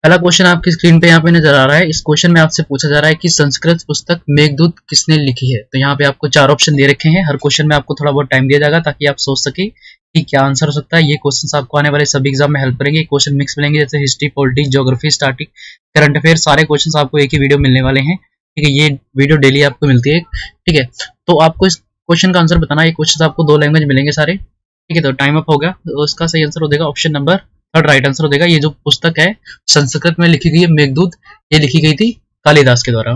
पहला क्वेश्चन आपकी स्क्रीन पे यहाँ पे नजर आ रहा है। इस क्वेश्चन में आपसे पूछा जा रहा है कि संस्कृत पुस्तक मेघदूत किसने लिखी है। तो यहाँ पे आपको 4 ऑप्शन दे रखे हैं। हर क्वेश्चन में आपको थोड़ा बहुत टाइम दिया जाएगा ताकि आप सोच सके कि क्या आंसर हो सकता है। ये क्वेश्चन आपको आने वाले सभी एग्जाम में हेल्प करेंगे। क्वेश्चन मिक्स मिलेंगे, जैसे history, politics, geography, static, current affair, सारे क्वेश्चन आपको एक ही वीडियो मिलने वाले हैं। ठीक है, ये वीडियो डेली आपको मिलती है। ठीक है, तो आपको इस क्वेश्चन का आंसर बताना है। ये क्वेश्चन आपको 2 लैंग्वेज मिलेंगे सारे। ठीक है, तो टाइम अप हो गया। तो इसका सही आंसर हो जाएगा option number third, right answer हो जाएगा। ये जो पुस्तक है संस्कृत में लिखी गई है मेघदूत, ये लिखी गई थी कालिदास के द्वारा।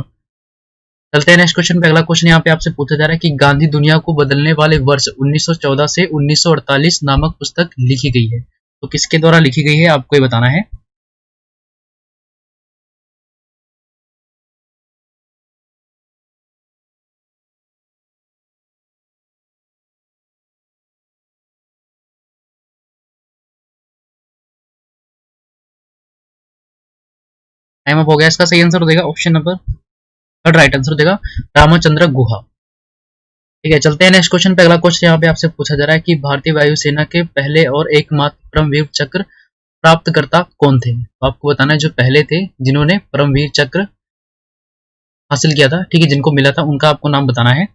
चलते हैं नेक्स्ट क्वेश्चन पे। अगला क्वेश्चन यहाँ पे आपसे पूछा जा रहा है कि गांधी दुनिया को बदलने वाले वर्ष 1914 से 1948 नामक पुस्तक लिखी गई है। तो किसके द्वारा लिखी गई है आपको ये बताना है। टाइम अप हो गया। इसका सही आंसर हो जाएगा option number third, right answer हो जाएगा रामचंद्र गुहा। ठीक है, चलते हैं नेक्स्ट क्वेश्चन पे। अगला क्वेश्चन यहाँ पे आपसे पूछा जा रहा है कि भारतीय वायुसेना के पहले और एकमात्र परमवीर चक्र प्राप्तकर्ता कौन थे। तो आपको बताना है जो पहले थे जिन्होंने परमवीर चक्र हासिल किया था। ठीक है, जिनको मिला था उनका आपको नाम बताना है।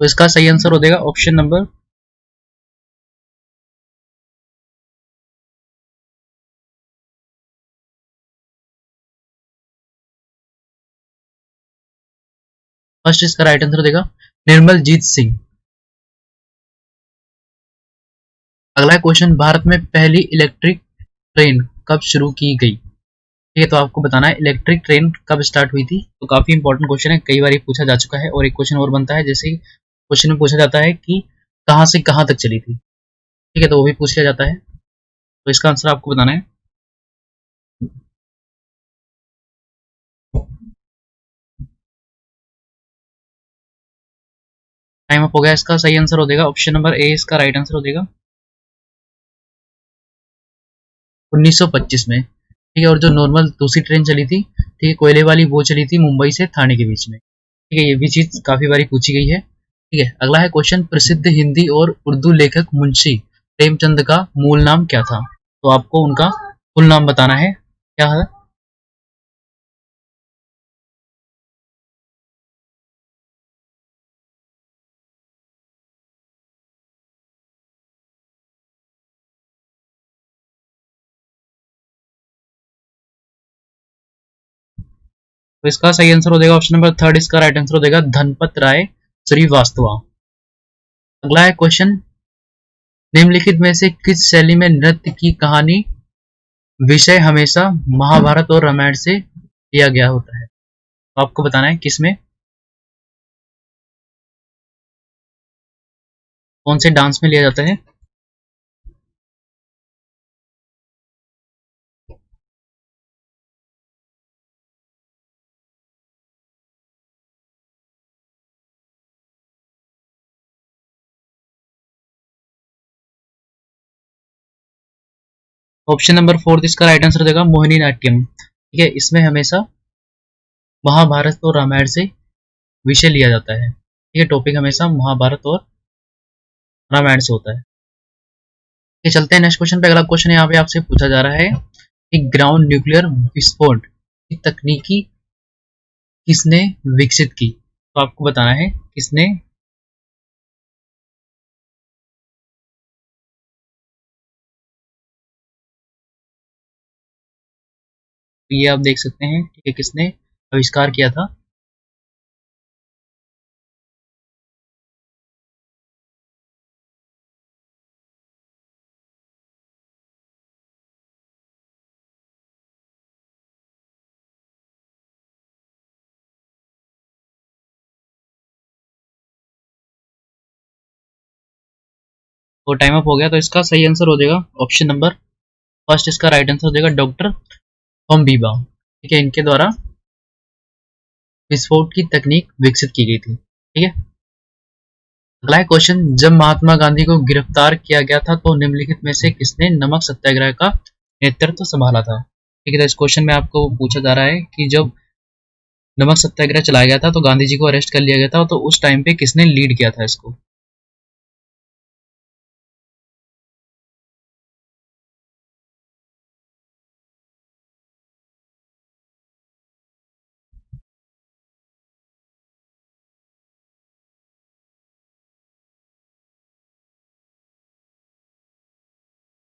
तो इसका सही आंसर हो जाएगा ऑप्शन नंबर फर्स्ट। इसका राइट आंसर हो जाएगा निर्मल जीत सिंह। अगला क्वेश्चन, भारत में पहली इलेक्ट्रिक ट्रेन कब शुरू की गई। ठीक है, तो आपको बताना है इलेक्ट्रिक ट्रेन कब स्टार्ट हुई थी। तो काफी इंपॉर्टेंट क्वेश्चन है, कई बार ये पूछा जा चुका है। और एक क्वेश्चन और बनता है, जैसे क्वेश्चन में पूछा जाता है कि कहाँ से कहाँ तक चली थी। ठीक है, तो वो भी पूछ लिया जाता है। तो इसका आंसर आपको बताना है। टाइम अप हो गया। इसका सही आंसर हो जाएगा ऑप्शन नंबर ए, इसका राइट आंसर हो जाएगा 1925 में। ठीक है, और जो नॉर्मल दूसरी ट्रेन चली थी, ठीक है, कोयले वाली, वो चली थी मुंबई से थाने के बीच में। ठीक है, ये भी चीज काफी बारी पूछी गई है। ठीक है, अगला है क्वेश्चन, प्रसिद्ध हिंदी और उर्दू लेखक मुंशी प्रेमचंद का मूल नाम क्या था। तो आपको उनका फुल नाम बताना है, क्या है। तो इसका सही आंसर हो जाएगा ऑप्शन नंबर थर्ड, इसका राइट आंसर हो जाएगा धनपत राय श्रीवास्तव। अगला है क्वेश्चन, निम्नलिखित में से किस शैली में नृत्य की कहानी विषय हमेशा महाभारत और रामायण से लिया गया होता है। तो आपको बताना है किसमें, कौन से डांस में लिया जाता है। ऑप्शन नंबर फोर्थ, इसका राइट आंसर देगा मोहिनी नाट्यम। ठीक है, इसमें हमेशा महाभारत और रामायण से विषय लिया जाता है। ठीक है, टॉपिक हमेशा महाभारत और रामायण से होता है। ये चलते हैं नेक्स्ट क्वेश्चन पे। अगला क्वेश्चन यहाँ पे आपसे पूछा जा रहा है कि ग्राउंड न्यूक्लियर विस्फोट की तकनीकी किसने विकसित की। तो आपको बताना है किसने। ये आप देख सकते हैं, ठीक है, किसने आविष्कार किया था। तो टाइम अप हो गया। तो इसका सही आंसर हो जाएगा ऑप्शन नंबर फर्स्ट, इसका राइट आंसर हो जाएगा डॉक्टर होम बीबा। ठीक है, इनके द्वारा विस्फोट की तकनीक विकसित की गई थी। ठीक है, अगला है क्वेश्चन, जब महात्मा गांधी को गिरफ्तार किया गया था तो निम्नलिखित में से किसने नमक सत्याग्रह का नेतृत्व संभाला था। ठीक है, तो इस क्वेश्चन में आपको पूछा जा रहा है कि जब नमक सत्याग्रह चलाया गया था तो गांधी जी को अरेस्ट कर लिया गया था, तो उस टाइम पे किसने लीड किया था इसको।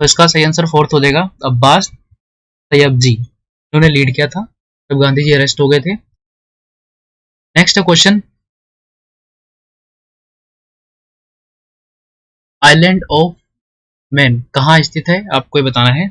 तो इसका सही आंसर फोर्थ हो जाएगा, अब्बास तैयब जी, इन्होंने लीड किया था जब गांधी जी अरेस्ट हो गए थे। Next question, island of man कहाँ स्थित है, आपको ये बताना है।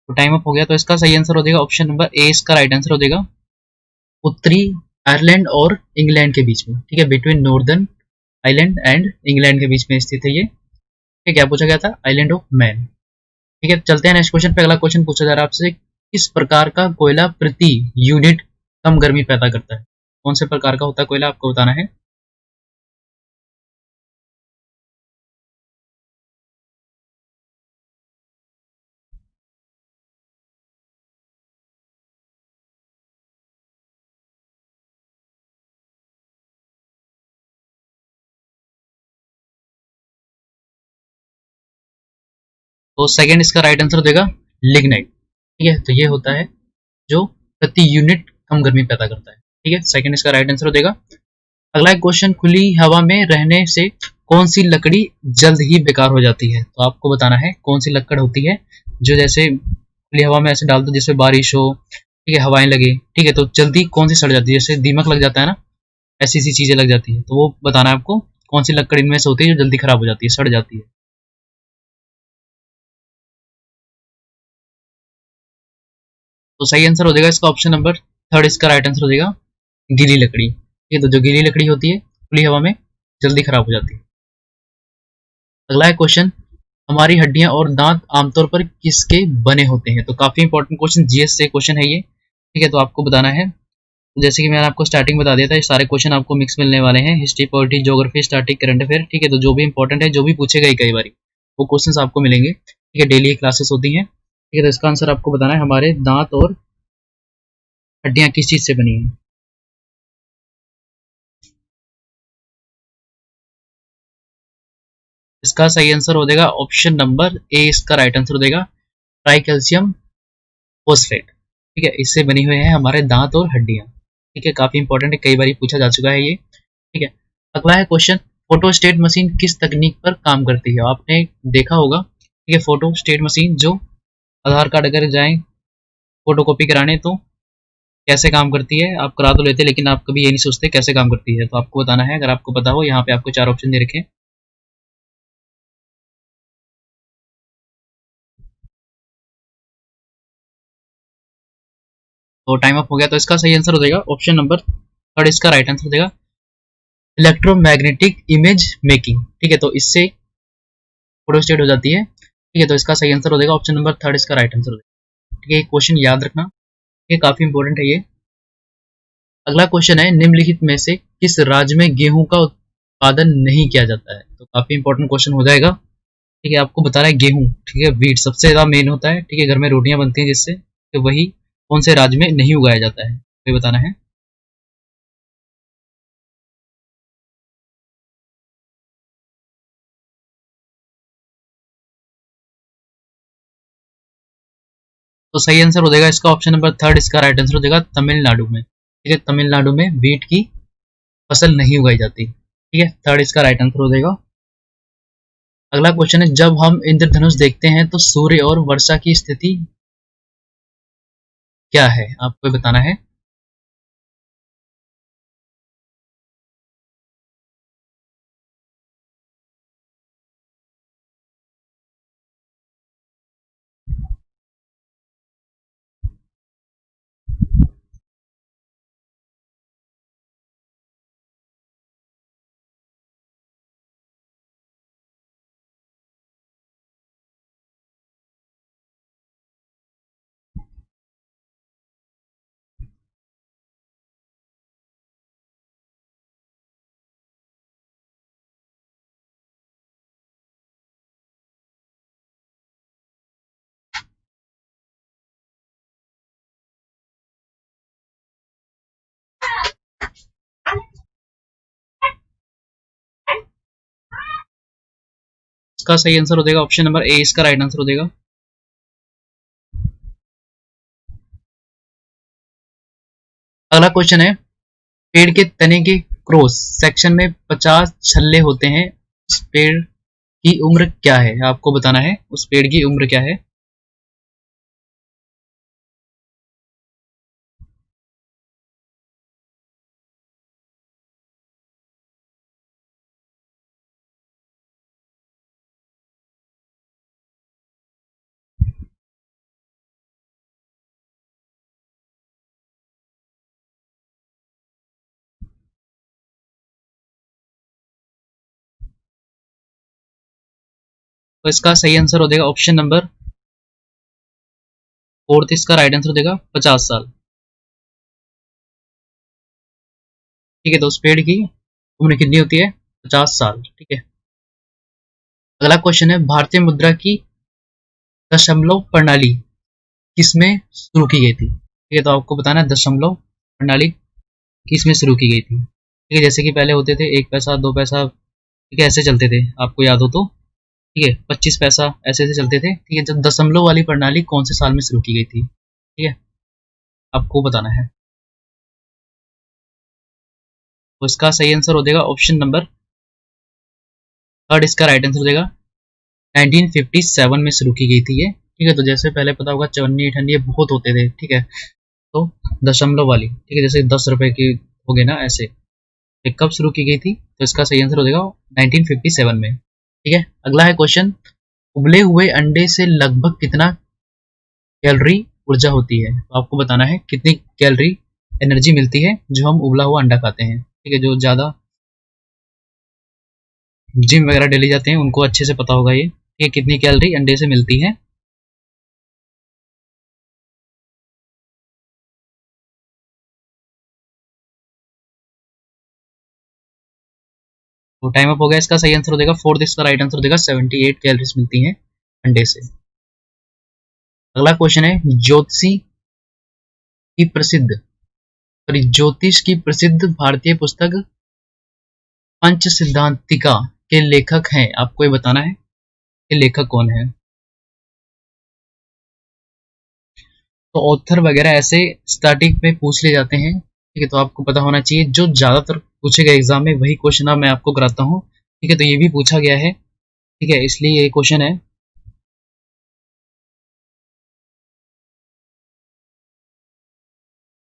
तो टाइम अप हो गया, तो इसका सही आंसर हो जाएगा ऑप्शन नंबर ए, इसका राइट आंसर हो जाएगा। उत्तरी आयरलैंड और इंग्लैंड के बीच में, ठीक है, between northern island and England के बीच में स्थित है ये। ठीक है, क्या पूछा गया था, आइलैंड ऑफ मैन। ठीक है, चलते हैं नेक्स्ट क्वेश्चन पे। अगला क्वेश्चन पूछा जा रहा है आपसे, किस प्रकार का कोयला प्रति यूनिट कम गर्मी पैदा करता है। कौन से प्रकार का होता है कोयला, आपको बताना है। तो सेकंड इसका राइट आंसर देगा लिग्नाइट। ठीक है, तो ये होता है जो प्रति यूनिट कम गर्मी पैदा करता है। ठीक है, सेकंड इसका राइट आंसर हो जाएगा। अगला एक क्वेश्चन, खुली हवा में रहने से कौन सी लकड़ी जल्द ही बेकार हो जाती है। तो आपको बताना है कौन सी लकड़ होती है जो जैसे खुली हवा में ऐसे डाल दो, जैसे बारिश हो, ठीक है, हवाएं लगे, ठीक है, तो जल्दी कौन सी सड़ जाती है, जैसे दीमक लग जाता है ना, ऐसी सी चीजें लग जाती है, तो वो बताना है आपको कौन सी लकड़ इनमें से होती है जो जल्दी खराब हो जाती है, सड़ जाती है। तो सही आंसर हो जाएगा इसका ऑप्शन नंबर थर्ड, इसका राइट आंसर हो जाएगा गीली लकड़ी। ठीक है, तो जो गीली लकड़ी होती है खुली हवा में जल्दी खराब हो जाती है। अगला है क्वेश्चन, हमारी हड्डियां और दांत आमतौर पर किसके बने होते हैं। तो काफी इंपॉर्टेंट क्वेश्चन, जीएस से क्वेश्चन है ये। ठीक है, तो आपको बताना है, जैसे कि मैंने आपको स्टार्टिंग बता दिया था, ये सारे क्वेश्चन आपको मिक्स मिलने वाले हैं, history, polity, geography, static, current affair. ठीक है, तो जो भी इंपॉर्टेंट है, जो भी पूछे गए कई बार, वो क्वेश्चंस आपको मिलेंगे। ठीक है, डेली क्लासेस होती हैं। ठीक है, तो इसका आंसर आपको बताना है, हमारे दांत और हड्डियां किस चीज से बनी है। इसका सही आंसर हो जाएगा ऑप्शन नंबर ए, इसका राइट आंसर हो जाएगा ट्राई कैल्शियम फोस्फेट। ठीक है, इससे बनी हुई है हमारे दांत और हड्डियां। ठीक है, काफी इंपॉर्टेंट है, कई बार पूछा जा चुका है ये। ठीक है, अगला है क्वेश्चन, फोटोस्टेट मशीन किस तकनीक पर काम करती है। आपने देखा होगा, ठीक है, फोटोस्टेट मशीन जो आधार कार्ड अगर जाए फोटो कॉपी कराने तो कैसे काम करती है, आप करा तो लेते लेकिन आप कभी ये नहीं सोचते कैसे काम करती है, तो आपको बताना है। अगर आपको पता हो, यहाँ पे आपको चार ऑप्शन दे रखे हैं। तो टाइम अप हो गया, तो इसका सही आंसर हो जाएगा ऑप्शन नंबर थर्ड, इसका राइट आंसर हो जाएगा इलेक्ट्रोमैग्नेटिक इमेज मेकिंग। ठीक है, तो इससे फोटोस्टेट हो जाती है। ठीक है, तो इसका सही आंसर हो जाएगा ऑप्शन नंबर थर्ड, इसका राइट आंसर हो जाएगा। ठीक है, क्वेश्चन याद रखना, ये काफी इंपॉर्टेंट है ये। अगला क्वेश्चन है, निम्नलिखित में से किस राज्य में गेहूं का उत्पादन नहीं किया जाता है। तो काफी इंपॉर्टेंट क्वेश्चन हो जाएगा। ठीक है, आपको बता रहा है गेहूं, ठीक है, वीट सबसे ज्यादा मेन होता है, ठीक है, घर में रोटियां बनती हैं जिससे, तो वही कौन से राज्य में नहीं उगाया जाता है, ये बताना है। तो सही आंसर हो जाएगा इसका ऑप्शन नंबर थर्ड, इसका राइट आंसर हो जाएगा तमिलनाडु में। ठीक है, तमिलनाडु में वीट की फसल नहीं उगाई जाती। ठीक है, थर्ड इसका राइट आंसर हो जाएगा। अगला क्वेश्चन है, जब हम इंद्रधनुष देखते हैं तो सूर्य और वर्षा की स्थिति क्या है, आपको बताना है। इसका सही आंसर हो जाएगा ऑप्शन नंबर ए, इसका राइट आंसर हो जाएगा। अगला क्वेश्चन है, पेड़ के तने के क्रॉस सेक्शन में 50 छल्ले होते हैं, उस पेड़ की उम्र क्या है? आपको बताना है उस पेड़ की उम्र क्या है। तो इसका सही आंसर हो जाएगा ऑप्शन नंबर फोर्थ, इसका राइट आंसर हो जाएगा 50 साल। ठीक है, तो उस पेड़ की उम्र कितनी होती है? 50 साल। ठीक है। अगला क्वेश्चन है, भारतीय मुद्रा की दशमलव प्रणाली किसमें शुरू की गई थी? ठीक है, तो आपको बताना है दशमलव प्रणाली किसमें शुरू की गई थी। ठीक है, जैसे कि पहले होते थे 1 पैसा 2 पैसा, ठीक है, ऐसे चलते थे, आपको याद हो तो। ठीक है, 25 पैसा, ऐसे ऐसे चलते थे। ठीक है, जब दशमलव वाली प्रणाली कौन से साल में शुरू की गई थी? ठीक है, आपको बताना है। तो इसका सही आंसर हो जाएगा ऑप्शन नंबर थर्ड, इसका राइट आंसर हो जाएगा 1957 में शुरू की गई थी ये। ठीक है, तो जैसे पहले पता होगा चवन्नी अठन्नी ये बहुत होते थे। ठीक है, तो दशमलव वाली, ठीक है, जैसे 10 रुपए की हो गए ना, ऐसे ये कब शुरू की गई थी? तो इसका सही आंसर हो जाएगा 1957 में। ठीक है, अगला है क्वेश्चन, उबले हुए अंडे से लगभग कितना कैलोरी ऊर्जा होती है? तो आपको बताना है कितनी कैलोरी एनर्जी मिलती है जो हम उबला हुआ अंडा खाते हैं। ठीक है, जो ज़्यादा जिम वगैरह डेली जाते हैं उनको अच्छे से पता होगा ये कितनी कैलोरी अंडे से मिलती है। तो टाइम अप हो गया, इसका सही आंसर हो जाएगा फोर्थ, इसका राइट आंसर हो जाएगा 78 कैलोरीज मिलती हैं अंडे से। अगला क्वेश्चन है, ज्योतिषी की प्रसिद्ध सॉरी ज्योतिष की प्रसिद्ध भारतीय पुस्तक पंच सिद्धांतिका के लेखक हैं, आपको ये बताना है कि लेखक कौन है। तो ऑथर वगैरह ऐसे स्टार्टिंग में पूछ ले जाते हैं। ठीक है, तो आपको पता होना चाहिए, जो ज्यादातर पूछे गए एग्जाम में वही क्वेश्चन अब मैं आपको कराता हूँ। ठीक है, तो ये भी पूछा गया है। ठीक है, इसलिए ये क्वेश्चन है।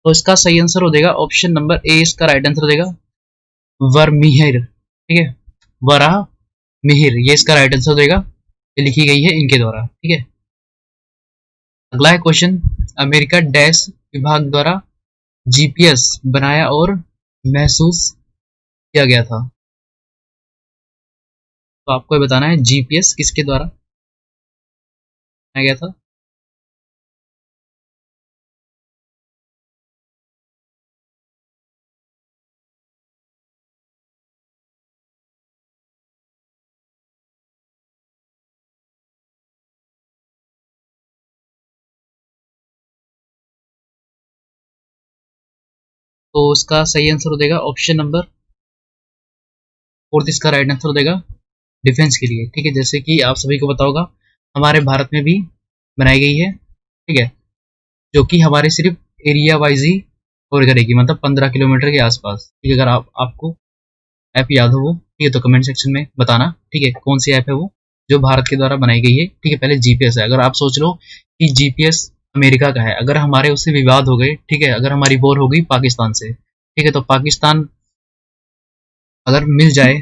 तो इसका सही आंसर हो जाएगा ऑप्शन नंबर ए, इसका राइट आंसर हो जाएगा वर्मीहिर। ठीक है, वराह मिहिर, ये इसका राइट आंसर हो जाएगा। ये लिखी गई है इनके द्वारा। ठीक है, अगला है क्वेश्चन, अमेरिका डैश विभाग द्वारा जीपीएस बनाया और महसूस किया गया था। तो आपको ये बताना है जीपीएस किसके द्वारा बनाया गया था। तो उसका सही आंसर हो जाएगा ऑप्शन नंबर फोर्थ, इसका राइट आंसर हो जाएगा डिफेंस के लिए। ठीक है, जैसे कि आप सभी को पता होगा हमारे भारत में भी बनाई गई है। ठीक है, जो कि हमारे सिर्फ एरिया वाइज ही कवर करेगी, मतलब 15 किलोमीटर के आसपास। ठीक है, अगर आपको ऐप याद हो वो, ठीक है, तो कमेंट सेक्शन में बताना। ठीक है, कौन सी ऐप है वो जो भारत के द्वारा बनाई गई है। ठीक है, पहले जीपीएस है, अगर आप सोच लो कि जीपीएस अमेरिका का है, अगर हमारे उससे विवाद हो गए, ठीक है, अगर हमारी वॉर हो गई पाकिस्तान से, ठीक है, तो पाकिस्तान अगर मिल जाए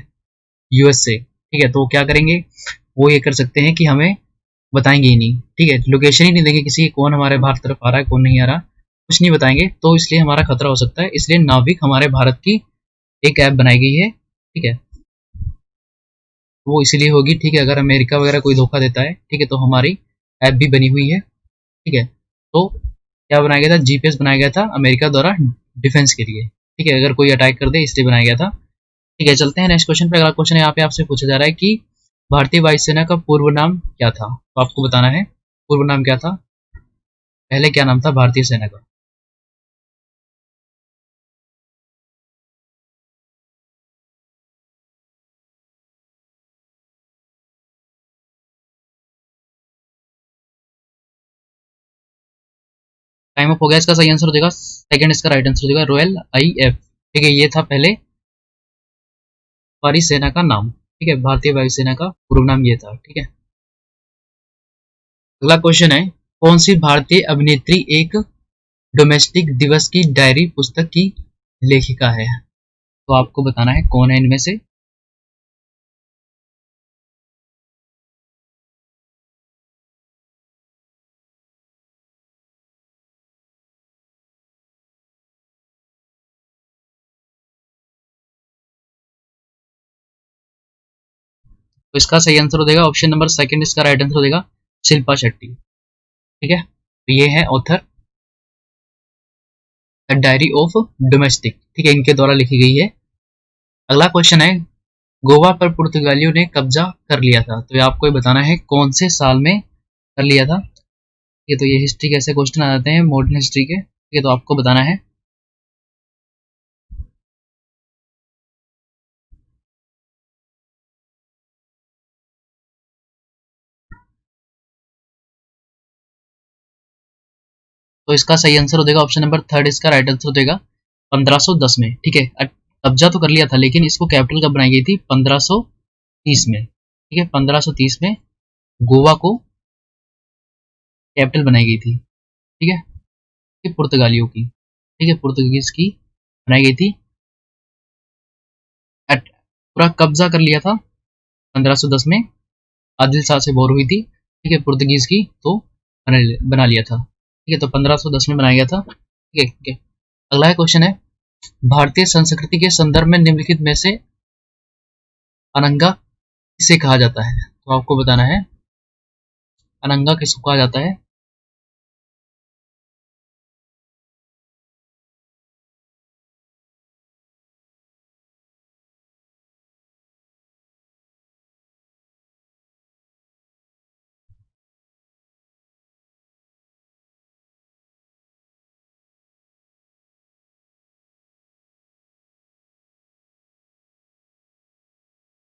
यूएस से, ठीक है, तो क्या करेंगे, वो ये कर सकते हैं कि हमें बताएंगे ही नहीं। ठीक है, लोकेशन ही नहीं देंगे किसी की, कौन हमारे भारत तरफ आ रहा है कौन नहीं आ रहा, कुछ नहीं बताएंगे, तो इसलिए हमारा खतरा हो सकता है। इसलिए नाविक हमारे भारत की एक ऐप बनाई गई है। ठीक है, वो इसीलिए होगी। ठीक है, अगर अमेरिका वगैरह कोई धोखा देता है, ठीक है, तो हमारी ऐप भी बनी हुई है। ठीक है, तो क्या बनाया गया था, जीपीएस बनाया गया था अमेरिका द्वारा डिफेंस के लिए। ठीक है, अगर कोई अटैक कर दे इसलिए बनाया गया था। ठीक है, चलते हैं नेक्स्ट क्वेश्चन पे। अगला क्वेश्चन यहाँ पे आपसे पूछा जा रहा है कि भारतीय वायुसेना का पूर्व नाम क्या था? तो आपको बताना है पूर्व नाम क्या था, पहले क्या नाम था भारतीय सेना का। टाइम अप हो गया। इसका सही आंसर हो जाएगा सेकंड, इसका राइट आंसर हो जाएगा रॉयल IF। ठीक है, ये था पहले वायुसेना का नाम। ठीक है, भारतीय वायुसेना का पूर्व नाम ये था। ठीक है, अगला क्वेश्चन है, कौन सी भारतीय अभिनेत्री एक डोमेस्टिक दिवस की डायरी पुस्तक की लेखिका है? तो आपको बताना है कौन है इनमें से। तो इसका सही आंसर हो जाएगा ऑप्शन नंबर सेकंड, इसका राइट आंसर हो जाएगा शिल्पा शेट्टी। ठीक है, तो ये है ऑथर डायरी ऑफ डोमेस्टिक। ठीक है, इनके द्वारा लिखी गई है। अगला क्वेश्चन है, गोवा पर पुर्तगालियों ने कब्जा कर लिया था, तो ये आपको ये बताना है कौन से साल में कर लिया था। ये तो ये हिस्ट्री के ऐसे क्वेश्चन आ जाते हैं, मॉडर्न हिस्ट्री के। ये तो आपको बताना है। तो इसका सही आंसर हो जाएगा ऑप्शन नंबर थर्ड, इसका राइट आंसर हो जाएगा 1510 में। ठीक है, कब्जा तो कर लिया था, लेकिन इसको कैपिटल कब बनाई गई थी? 1530 में। ठीक है, 1530 में गोवा को कैपिटल बनाई गई थी। ठीक है, ये पुर्तगालियों की, ठीक है, पुर्तगीज की बनाई गई थी। पूरा कब्जा कर लिया था 1510 में, आदिल शाह से वॉर हुई थी। ठीक है, पुर्तगीज की, तो बना लिया था। ठीक है, तो 1510 में बनाया गया था। ठीक है, ठीक है। अगला क्वेश्चन है, भारतीय संस्कृति के संदर्भ में निम्नलिखित में से अनंगा किसे कहा जाता है? तो आपको बताना है अनंगा किसको कहा जाता है।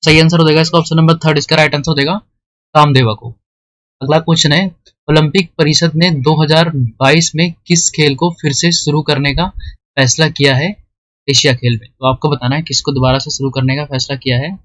सही आंसर हो जाएगा इसका ऑप्शन नंबर थर्ड, इसका राइट आंसर हो जाएगा कामदेवा को। अगला क्वेश्चन है, ओलंपिक परिषद ने 2022 में किस खेल को फिर से शुरू करने का फैसला किया है एशिया खेल में? तो आपको बताना है किसको दोबारा से शुरू करने का फैसला किया है।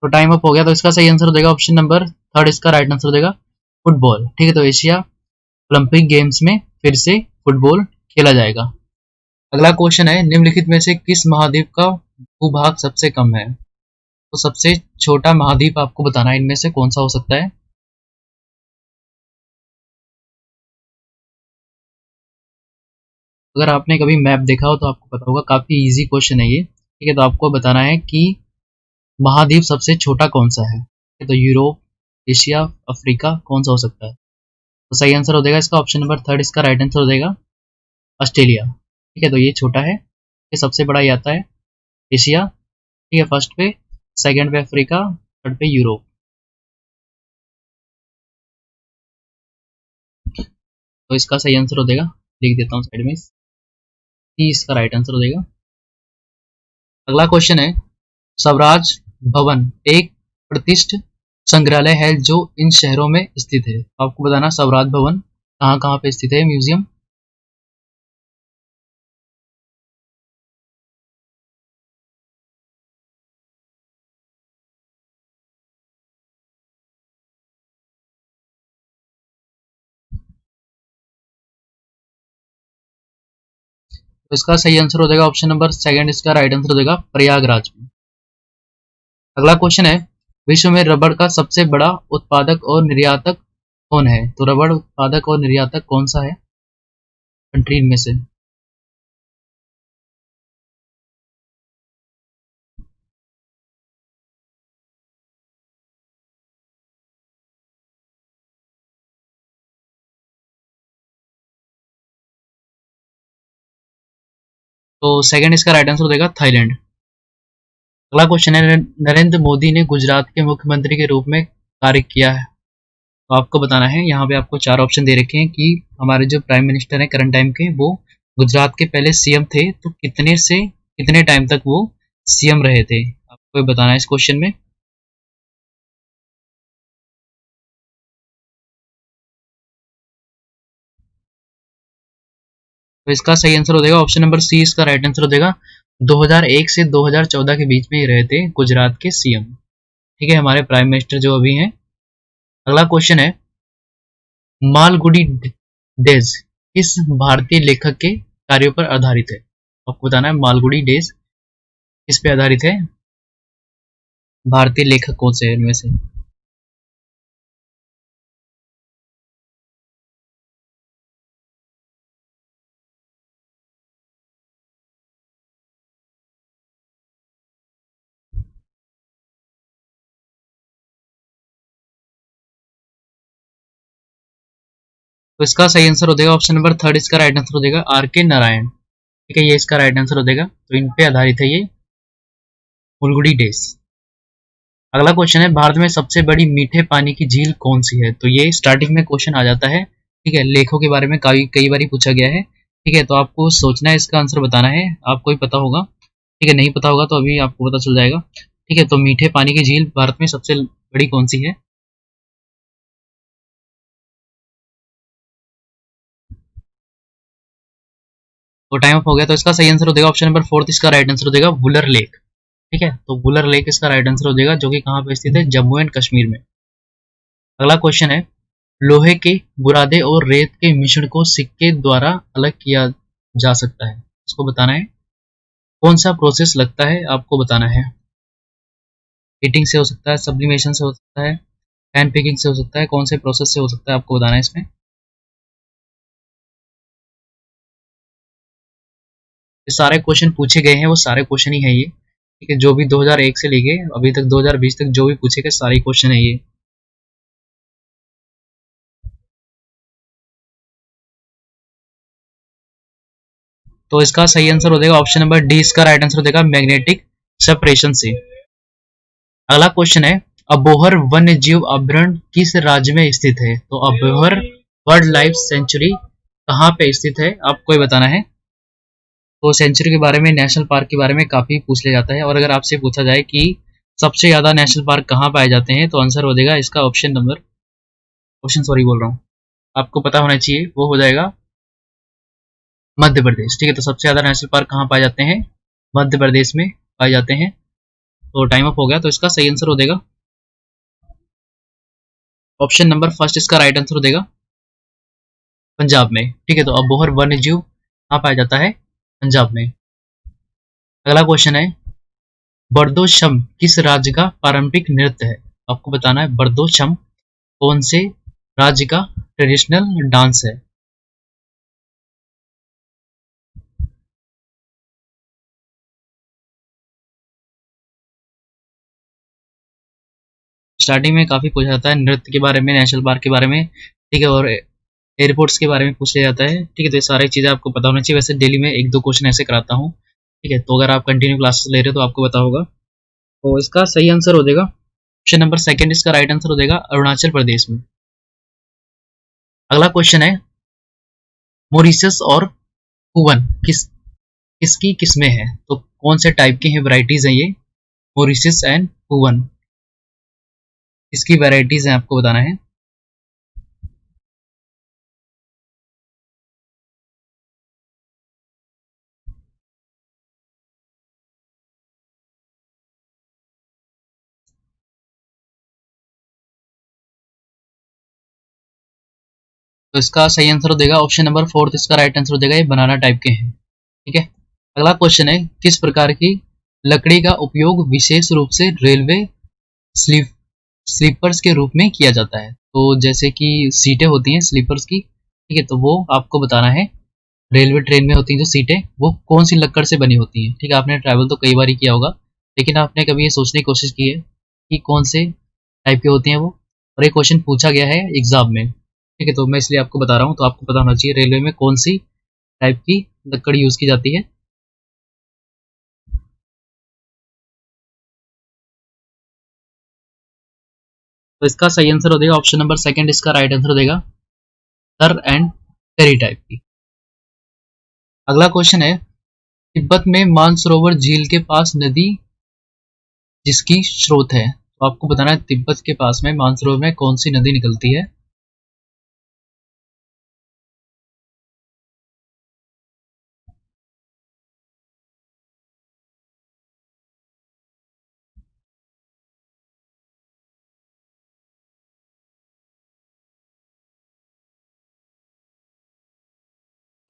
तो टाइम अप हो गया। तो इसका सही आंसर हो जाएगा ऑप्शन नंबर थर्ड, इसका राइट आंसर हो जाएगा फुटबॉल। ठीक है, तो एशिया ओलंपिक गेम्स में फिर से फुटबॉल खेला जाएगा। अगला क्वेश्चन है, निम्नलिखित में से किस महाद्वीप का भूभाग सबसे कम है? तो सबसे छोटा महाद्वीप आपको बताना है इनमें से कौन सा हो सकता है। अगर आपने कभी मैप देखा हो तो आपको पता होगा, काफी इजी क्वेश्चन है ये। ठीक है, तो आपको बताना है कि महाद्वीप सबसे छोटा कौन सा है। ठीक है, तो यूरोप, एशिया, अफ्रीका, कौन सा हो सकता है? तो सही आंसर हो जाएगा इसका ऑप्शन नंबर थर्ड, इसका राइट आंसर हो जाएगा ऑस्ट्रेलिया। ठीक है, तो ये छोटा है, ये सबसे बड़ा ये आता है एशिया। ठीक है, फर्स्ट पे, सेकंड पे अफ्रीका, थर्ड पे यूरोप। तो इसका सही आंसर हो जाएगा, लिख देता हूँ साइड में, सी इसका राइट आंसर हो जाएगा। अगला क्वेश्चन है, स्वराज भवन एक प्रतिष्ठित संग्रहालय है जो इन शहरों में स्थित है। आपको बताना स्वराज भवन कहाँ कहाँ पे स्थित है, म्यूजियम। तो इसका सही आंसर हो जाएगा ऑप्शन नंबर सेकंड, इसका राइट आंसर हो जाएगा प्रयागराज में। अगला क्वेश्चन है, विश्व में रबड़ का सबसे बड़ा उत्पादक और निर्यातक कौन है? तो रबड़ उत्पादक और निर्यातक कौन सा है कंट्री इनमें से? तो सेकंड इसका राइट आंसर हो जाएगा थाईलैंड। अगला क्वेश्चन है, नरेंद्र मोदी ने गुजरात के मुख्यमंत्री के रूप में कार्य किया है, तो आपको बताना है, यहाँ पे आपको 4 ऑप्शन दे रखे हैं कि हमारे जो प्राइम मिनिस्टर हैं करंट टाइम के, वो गुजरात के पहले सीएम थे, तो कितने से कितने टाइम तक वो सीएम रहे थे, आपको ये बताना है इस क्वेश्चन में। तो इसका सही आंसर हो जाएगा ऑप्शन नंबर सी, इसका राइट आंसर हो जाएगा। 2001 से 2014 के बीच में ही रहे थे गुजरात के सीएम। ठीक है, हमारे प्राइम मिनिस्टर जो अभी हैं। अगला क्वेश्चन है, मालगुडी डेज किस भारतीय लेखक के कार्यों पर आधारित है? आपको बताना है मालगुडी डेज किस पे आधारित है, भारतीय लेखक कौन से हैं इनमें से। तो इसका सही आंसर हो जाएगा ऑप्शन नंबर थर्ड, इसका राइट आंसर हो जाएगा आर के नारायण। ठीक है, ये इसका राइट आंसर हो जाएगा, तो इन पे आधारित है ये मालगुडी डेज। अगला क्वेश्चन है, भारत में सबसे बड़ी मीठे पानी की झील कौन सी है? तो ये स्टार्टिंग में क्वेश्चन आ जाता है। ठीक है, लेखों के बारे में कई कई बार पूछा गया है। ठीक है, तो आपको सोचना है, इसका आंसर बताना है, आपको ही पता होगा। ठीक है, नहीं पता होगा तो अभी आपको पता चल जाएगा। ठीक है, तो मीठे पानी की झील भारत में सबसे बड़ी कौन सी है? तो टाइम अप हो गया, तो इसका सही आंसर हो जाएगा ऑप्शन नंबर फोर्थ, इसका राइट आंसर हो जाएगा वुलर लेक। ठीक है, तो वुलर लेक इसका राइट आंसर हो जाएगा, जो कि कहाँ पे स्थित है, जम्मू एंड कश्मीर में। अगला क्वेश्चन है, लोहे के बुरादे और रेत के मिश्रण को सिक्के द्वारा अलग किया जा सकता है, इसको बताना है। कौन सा प्रोसेस लगता है, आपको बताना है। हीटिंग से हो सकता है, सब्लिमेशन से हो सकता है, हैंड पिकिंग से हो सकता है, कौन से प्रोसेस से हो सकता है, आपको बताना है इसमें। ये सारे क्वेश्चन पूछे गए हैं, वो सारे क्वेश्चन ही है ये। ठीक है, जो भी 2001 से लेके अभी तक 2020 तक जो भी पूछे गए सारे क्वेश्चन है ये। तो इसका सही आंसर हो जाएगा ऑप्शन नंबर डी, इसका राइट आंसर हो जाएगा मैग्नेटिक सेपरेशन से। अगला क्वेश्चन है, अबोहर वन्य जीव अभयारण्य किस राज्य में स्थित है? तो अबोहर वर्ल्ड लाइफ सेंचुरी कहाँ पे स्थित है, आपको ये बताना है। तो सेंचुरी के बारे में, नेशनल पार्क के बारे में काफी पूछ लिया जाता है, और अगर आपसे पूछा जाए कि सबसे ज्यादा नेशनल पार्क कहाँ पाए जाते हैं, तो आंसर हो जाएगा इसका ऑप्शन सॉरी बोल रहा हूँ, आपको पता होना चाहिए, वो हो जाएगा मध्य प्रदेश। ठीक है, तो सबसे ज्यादा नेशनल पार्क कहाँ पाए जाते हैं, मध्य प्रदेश में पाए जाते हैं। तो टाइम अप हो गया, तो इसका सही आंसर हो जाएगा ऑप्शन नंबर फर्स्ट, इसका राइट आंसर हो जाएगा पंजाब में। ठीक है, तो अबोहर वन्य जीव कहाँ पाया जाता है, पंजाब में। अगला क्वेश्चन है, बर्दोशम किस राज्य का पारंपरिक नृत्य है? आपको बताना है बर्दोशम कौन से राज्य का ट्रेडिशनल डांस है। स्टार्टिंग में काफी पूछा जाता है नृत्य के बारे में, नेशनल पार्क के बारे में। ठीक है, और एयरपोर्ट्स के बारे में पूछ लिया जाता है। ठीक है, तो ये सारी चीजें आपको पता होना चाहिए। वैसे डेली में एक दो क्वेश्चन ऐसे कराता हूँ। ठीक है, तो अगर आप कंटिन्यू क्लासेस ले रहे हो तो आपको पता होगा। तो इसका सही आंसर हो जाएगा ऑप्शन नंबर सेकंड, इसका राइट आंसर हो जाएगा अरुणाचल प्रदेश में। अगला क्वेश्चन है, मोरिशस और कुवन किसकी किस्में हैं? तो कौन से टाइप के हैं, वैरायटीज हैं ये, मोरिशस एंड कुवन इसकी वैरायटीज हैं, आपको बताना है। तो इसका सही आंसर हो जाएगा ऑप्शन नंबर फोर्थ, इसका राइट आंसर हो जाएगा ये बनाना टाइप के हैं। ठीक है, अगला क्वेश्चन है, किस प्रकार की लकड़ी का उपयोग विशेष रूप से रेलवे स्लीप स्लीपर्स के रूप में किया जाता है? तो जैसे कि सीटें होती हैं स्लीपर्स की, ठीक है, तो वो आपको बताना है। रेलवे ट्रेन में होती हैं जो सीटें, वो कौन सी लकड़ से बनी होती हैं? ठीक है, आपने ट्रैवल तो कई बार ही किया होगा, लेकिन आपने कभी ये सोचने की कोशिश की है कि कौन से टाइप की होती हैं वो? और ये क्वेश्चन पूछा गया है एग्जाम में। ठीक है, तो मैं इसलिए आपको बता रहा हूँ, तो आपको पता होना चाहिए रेलवे में कौन सी टाइप की लकड़ यूज की जाती है। तो इसका सही आंसर हो जाएगा ऑप्शन नंबर सेकंड, इसका राइट आंसर हो जाएगा तर एंड टेरी टाइप की। अगला क्वेश्चन है, तिब्बत में मानसरोवर झील के पास नदी जिसकी स्रोत है, तो आपको बताना है तिब्बत के पास में मानसरोवर में कौन सी नदी निकलती है।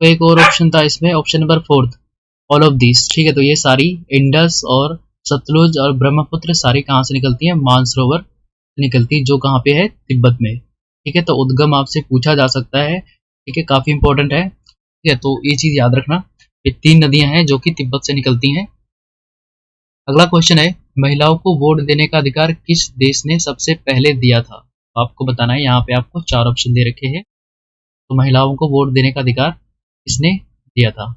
तो एक और ऑप्शन था इसमें, option number fourth, all of this. ठीक है, तो ये सारी इंडस और सतलुज और ब्रह्मपुत्र सारी कहाँ से निकलती है, मानसरोवर निकलती है, जो कहाँ पे है, तिब्बत में। ठीक है, तो उद्गम आपसे पूछा जा सकता है। ठीक है, काफी इंपॉर्टेंट है। ठीक है, तो ये चीज याद रखना, ये तीन नदियां हैं जो कि तिब्बत से निकलती हैं। अगला क्वेश्चन है, महिलाओं को वोट देने का अधिकार किस देश ने सबसे पहले दिया था। तो आपको बताना है, यहाँ पे आपको चार ऑप्शन दे रखे हैं। तो महिलाओं को वोट देने का अधिकार किसने दिया था।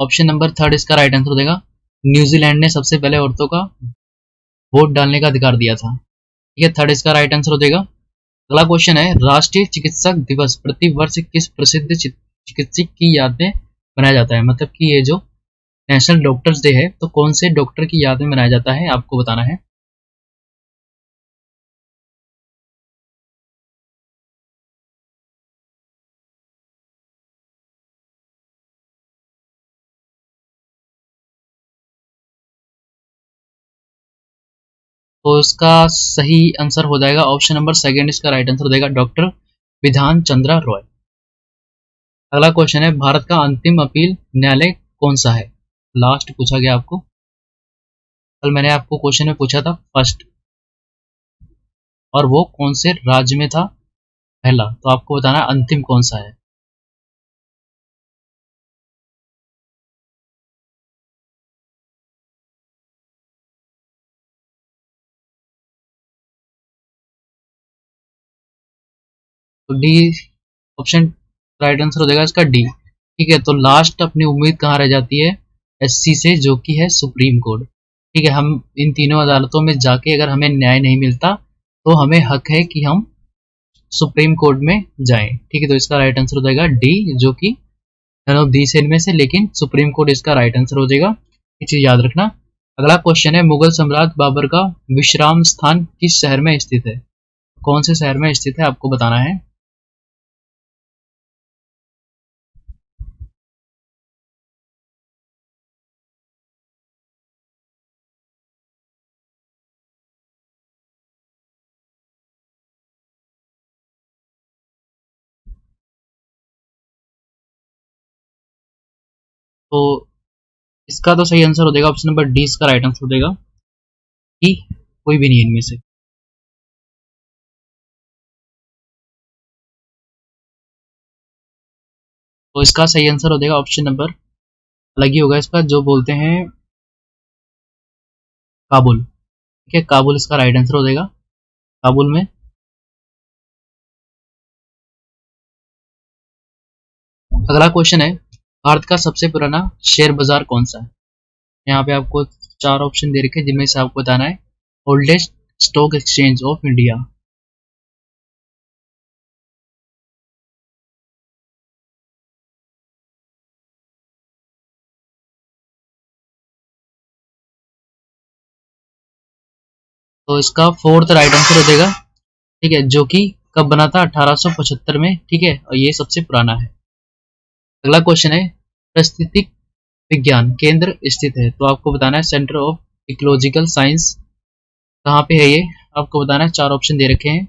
ऑप्शन नंबर थर्ड इसका राइट आंसर हो जाएगा, न्यूजीलैंड ने सबसे पहले औरतों का वोट डालने का अधिकार दिया था। ठीक है, थर्ड इसका राइट आंसर हो जाएगा। अगला क्वेश्चन है, राष्ट्रीय चिकित्सक दिवस प्रति वर्ष किस प्रसिद्ध चिकित्सक की याद में मनाया जाता है। मतलब कि ये जो नेशनल डॉक्टर्स डे है, तो कौन से डॉक्टर की याद में मनाया जाता है, आपको बताना है। तो इसका सही आंसर हो जाएगा ऑप्शन नंबर सेकंड, इसका राइट आंसर हो जाएगा डॉक्टर विधान चंद्रा रॉय। अगला क्वेश्चन है, भारत का अंतिम अपील न्यायालय कौन सा है। लास्ट पूछा गया आपको, कल मैंने आपको क्वेश्चन में पूछा था फर्स्ट, और वो कौन से राज्य में था, पहला। तो आपको बताना है अंतिम कौन सा है। तो डी ऑप्शन राइट आंसर हो जाएगा इसका, डी। ठीक है, तो लास्ट अपनी उम्मीद कहाँ रह जाती है, एससी से, जो कि है सुप्रीम कोर्ट। ठीक है, हम इन तीनों अदालतों में जाके अगर हमें न्याय नहीं मिलता, तो हमें हक है कि हम सुप्रीम कोर्ट में जाएं। ठीक है, तो इसका राइट आंसर हो जाएगा डी, जो कि नन ऑफ दीस इनमें से, लेकिन सुप्रीम कोर्ट इसका राइट आंसर हो जाएगा। ये चीज याद रखना। अगला क्वेश्चन है, मुगल सम्राट बाबर का विश्राम स्थान किस शहर में स्थित है। कौन से शहर में स्थित है, आपको बताना है। तो इसका तो सही आंसर हो जाएगा ऑप्शन नंबर डी, इसका राइट आंसर हो जाएगा कि कोई भी नहीं इनमें से। तो इसका सही आंसर हो जाएगा ऑप्शन नंबर, अलग ही होगा इसका, जो बोलते हैं काबुल। ठीक है, काबुल इसका राइट आंसर हो जाएगा, काबुल में। अगला क्वेश्चन है, भारत का सबसे पुराना शेयर बाजार कौन सा है। यहाँ पे आपको चार ऑप्शन दे रखे हैं, जिनमें से आपको बताना है oldest stock exchange of India. तो इसका फोर्थ राइट आंसर हो जाएगा। ठीक है, जो कि कब बना था, 1875 में। ठीक है, और ये सबसे पुराना है। अगला क्वेश्चन है, पारिस्थितिक विज्ञान केंद्र स्थित है, तो आपको बताना है सेंटर ऑफ इकोलॉजिकल साइंस कहाँ पे है ये, आपको बताना है। चार ऑप्शन दे रखे हैं।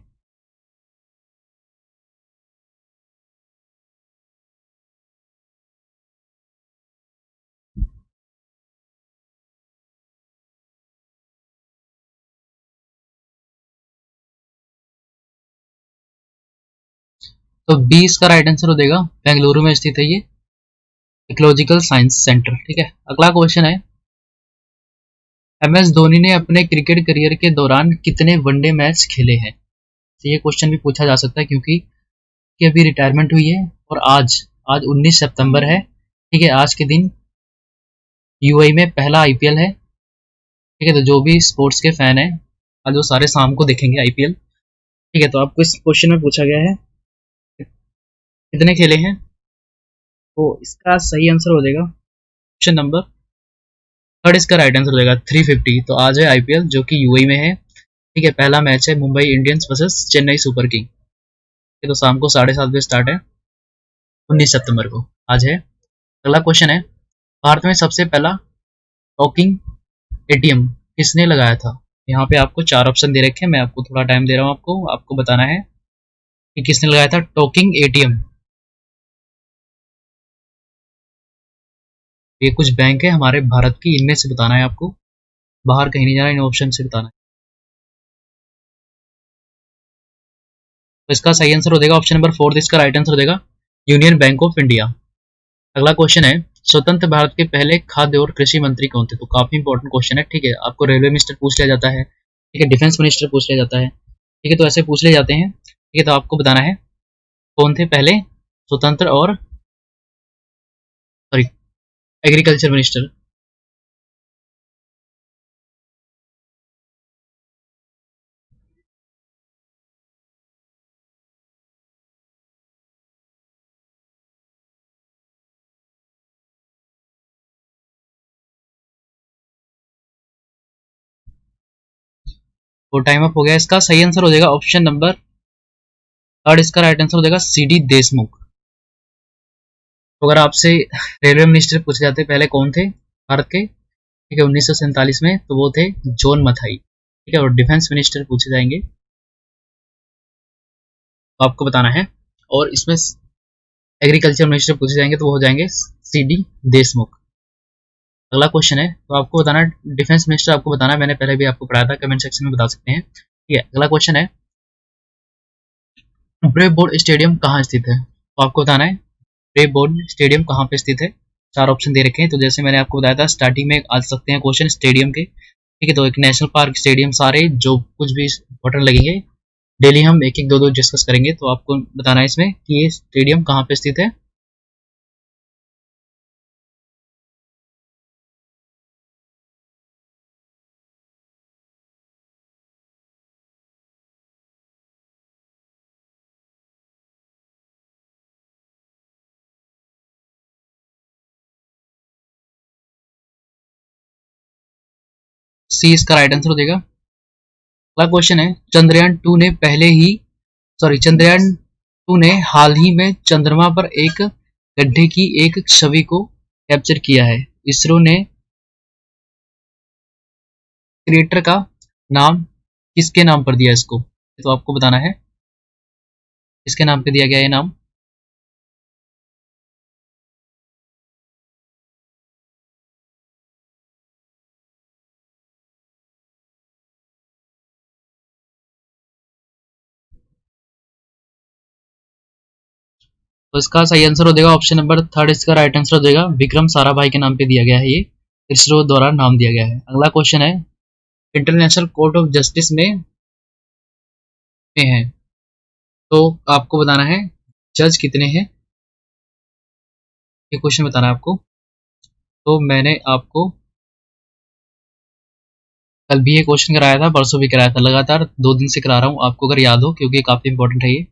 तो बी इसका राइट आंसर हो जाएगा, बेंगलुरु में स्थित है ये इकोलॉजिकल साइंस सेंटर। ठीक है, अगला क्वेश्चन है, एमएस धोनी ने अपने क्रिकेट करियर के दौरान कितने वनडे मैच खेले हैं। तो ये क्वेश्चन भी पूछा जा सकता है, क्योंकि की अभी रिटायरमेंट हुई है और आज आज 19 सितंबर है। ठीक है, आज के दिन यूएई में पहला आईपीएल है। ठीक है, तो जो भी स्पोर्ट्स के फैन है आज वो सारे शाम को देखेंगे आईपीएल। ठीक है, तो आपको इस क्वेश्चन में पूछा गया है कितने खेले हैं, तो इसका सही आंसर हो जाएगा ऑप्शन नंबर थर्ड। इसका राइट आंसर हो जाएगा 350। तो आज है आईपीएल जो कि यूएई में है। ठीक है, पहला मैच है Mumbai Indians versus Chennai super king. तो शाम को 7:30 बजे स्टार्ट है, 19 सितंबर को आज है। अगला क्वेश्चन है, भारत में सबसे पहला टॉकिंग एटीएम किसने लगाया था। यहाँ पे आपको चार ऑप्शन दे रखे हैं, मैं आपको थोड़ा टाइम दे रहा हूँ, आपको आपको बताना है कि किसने लगाया था टॉकिंग एटीएम। ये कुछ बैंक है हमारे भारत की, इनमें से बताना है आपको, बाहर कहीं नहीं जाना, इन ऑप्शन से बताना है। तो इसका सही आंसर हो जाएगा ऑप्शन नंबर 4। इसका राइट आंसर हो जाएगा यूनियन बैंक ऑफ इंडिया। अगला क्वेश्चन है, स्वतंत्र भारत के पहले खाद्य और कृषि मंत्री कौन थे। तो काफी इंपॉर्टेंट क्वेश्चन है। ठीक है, आपको रेलवे मिनिस्टर पूछ लिया जाता है, ठीक है, डिफेंस मिनिस्टर पूछ लिया जाता है। ठीक है, तो ऐसे पूछ लिए जाते हैं। ठीक है, तो आपको बताना है कौन थे पहले स्वतंत्र और सॉरी एग्रीकल्चर मिनिस्टर। वो टाइम अप हो गया। इसका सही आंसर हो जाएगा ऑप्शन नंबर थर्ड। इसका राइट आंसर हो जाएगा सीडी देशमुख। तो अगर आपसे रेलवे मिनिस्टर पूछे जाते पहले कौन थे भारत के, ठीक है, 1947 में, तो वो थे जॉन मथाई। ठीक है, और डिफेंस मिनिस्टर पूछे जाएंगे तो आपको बताना है, और इसमें एग्रीकल्चर मिनिस्टर पूछे जाएंगे तो वो हो जाएंगे सीडी देशमुख। अगला क्वेश्चन है, तो आपको बताना है डिफेंस मिनिस्टर, आपको बताना है, मैंने पहले भी आपको पढ़ाया था, कमेंट सेक्शन में बता सकते हैं। ठीक है, अगला क्वेश्चन है, ब्रेव बोर्ड स्टेडियम कहाँ स्थित है। तो आपको बताना है ब्रेव बोर्ड स्टेडियम कहाँ पे स्थित है। चार ऑप्शन दे रखे हैं, तो जैसे मैंने आपको बताया था स्टार्टिंग में आ सकते हैं क्वेश्चन स्टेडियम के। ठीक है, तो एक नेशनल पार्क स्टेडियम, सारे जो कुछ भी इंपॉर्टेंट लगेंगे डेली हम एक एक दो दो डिस्कस करेंगे। तो आपको बताना है इसमें कि ये स्टेडियम कहाँ पे स्थित है। सी इसका राइट आंसर हो जाएगा। अगला क्वेश्चन है, चंद्रयान टू ने हाल ही में चंद्रमा पर एक गड्ढे की एक छवि को कैप्चर किया है। इसरो ने क्रिएटर का नाम किसके नाम पर दिया इसको। तो आपको बताना है किसके नाम पे दिया गया ये नाम। तो इसका सही आंसर हो जाएगा ऑप्शन नंबर थर्ड। इसका राइट आंसर हो जाएगा विक्रम साराभाई के नाम पे दिया गया है, ये इसरो द्वारा नाम दिया गया है। अगला क्वेश्चन है, इंटरनेशनल कोर्ट ऑफ जस्टिस में है, तो आपको बताना है जज कितने हैं, ये क्वेश्चन बताना है आपको। तो मैंने आपको कल भी ये क्वेश्चन कराया था, परसों भी कराया था, लगातार 2 दिन से करा रहा हूँ, आपको अगर याद हो, क्योंकि काफी इंपॉर्टेंट है ये।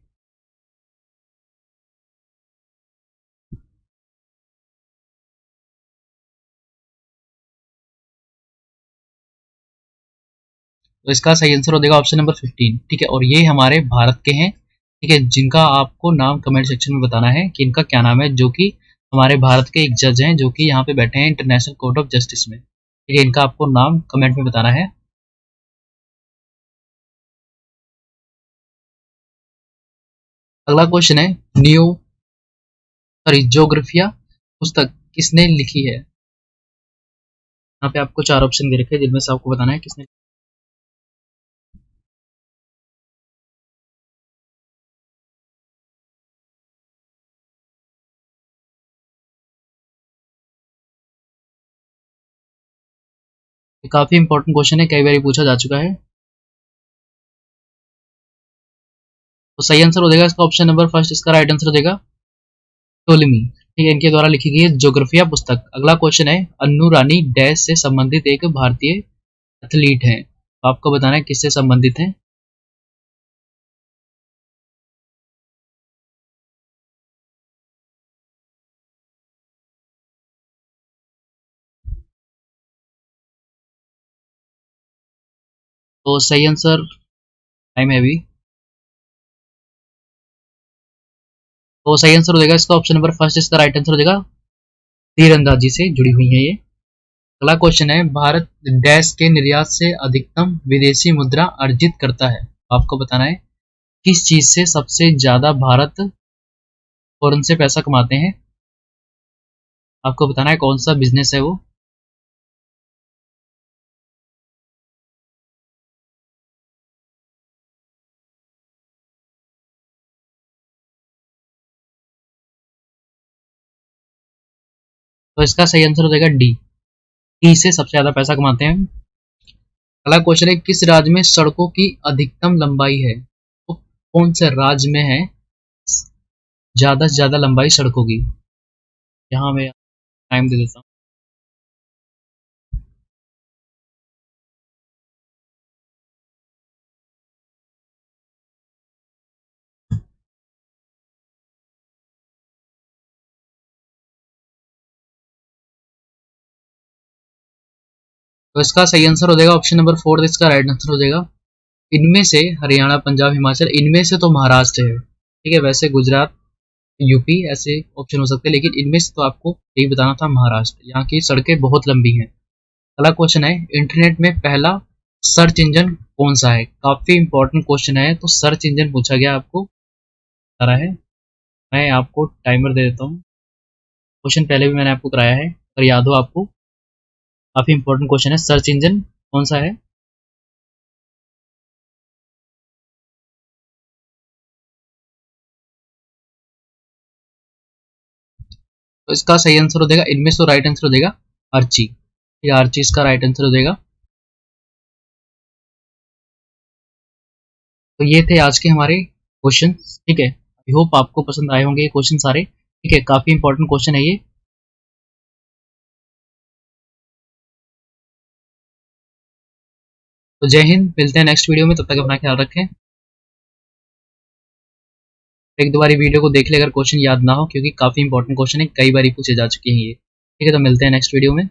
तो इसका सही आंसर हो जाएगा ऑप्शन नंबर 15। ठीक है, और ये हमारे भारत के हैं। ठीक है, जिनका आपको नाम कमेंट सेक्शन में बताना है कि इनका क्या नाम है, जो कि हमारे भारत के एक जज हैं जो कि यहाँ पे बैठे हैं इंटरनेशनल कोर्ट ऑफ जस्टिस में। ठीक है, इनका आपको नाम कमेंट में बताना है। अगला क्वेश्चन है, न्यू सॉरी ज्योग्राफिया पुस्तक किसने लिखी है। यहाँ पे आपको चार ऑप्शन दे रखे हैं, जिनमें से आपको बताना है किसने। काफी इंपॉर्टेंट क्वेश्चन है, कई बार पूछा जा चुका है। तो सही आंसर हो जाएगा इसका ऑप्शन नंबर फर्स्ट, इसका राइट आंसर हो जाएगा टोलेमी। ठीक है, इनके द्वारा लिखी गई है ज्योग्राफिया पुस्तक। अगला क्वेश्चन है, अन्नू रानी डैश से संबंधित एक भारतीय एथलीट है। तो आपको बताना है किससे संबंधित है। तो सही आंसर, टाइम है अभी। तो सही आंसर हो जाएगा इसका ऑप्शन नंबर फर्स्ट, इसका राइट आंसर हो जाएगा तीरंदाजी से जुड़ी हुई है ये। अगला क्वेश्चन है, भारत डैश के निर्यात से अधिकतम विदेशी मुद्रा अर्जित करता है। आपको बताना है किस चीज से सबसे ज्यादा भारत फॉरेन से पैसा कमाते हैं। आपको बताना है कौन सा बिजनेस है वो। तो इसका सही आंसर हो जाएगा डी, टी से सबसे ज्यादा पैसा कमाते हैं। अगला क्वेश्चन है, किस राज्य में सड़कों की अधिकतम लंबाई है। तो कौन से राज्य में है ज्यादा से ज्यादा लंबाई सड़कों की। यहाँ मैं टाइम दे देता हूँ। तो इसका सही आंसर हो जाएगा ऑप्शन नंबर फोर, इसका राइट आंसर हो जाएगा इनमें से हरियाणा, पंजाब, हिमाचल, इनमें से तो महाराष्ट्र है। ठीक है, वैसे गुजरात, यूपी ऐसे ऑप्शन हो सकते हैं, लेकिन इनमें से तो आपको यही बताना था महाराष्ट्र। यहाँ की सड़कें बहुत लंबी हैं। अगला क्वेश्चन है, इंटरनेट में पहला सर्च इंजन कौन सा है। काफी इंपॉर्टेंट क्वेश्चन है। तो सर्च इंजन पूछा गया आपको आ रहा है। मैं आपको टाइमर दे देता हूँ। क्वेश्चन पहले भी मैंने आपको कराया है, अगर याद हो आपको। काफी इंपॉर्टेंट क्वेश्चन है, सर्च इंजन कौन सा है। तो इसका सही आंसर हो जाएगा, इनमें से राइट आंसर हो जाएगा अर्ची। ये अर्ची इसका राइट आंसर हो जाएगा। तो ये थे आज के हमारे क्वेश्चन। ठीक है, आई होप आपको पसंद आए होंगे ये क्वेश्चन सारे। ठीक है, काफी इंपॉर्टेंट क्वेश्चन है ये। तो जय हिंद, मिलते हैं नेक्स्ट वीडियो में, तब तक अपना ख्याल रखें। एक दो बारी वीडियो को देख ले अगर क्वेश्चन याद ना हो, क्योंकि काफी इंपॉर्टेंट क्वेश्चन है, कई बार पूछे जा चुके हैं ये। ठीक है, तो मिलते हैं नेक्स्ट वीडियो में।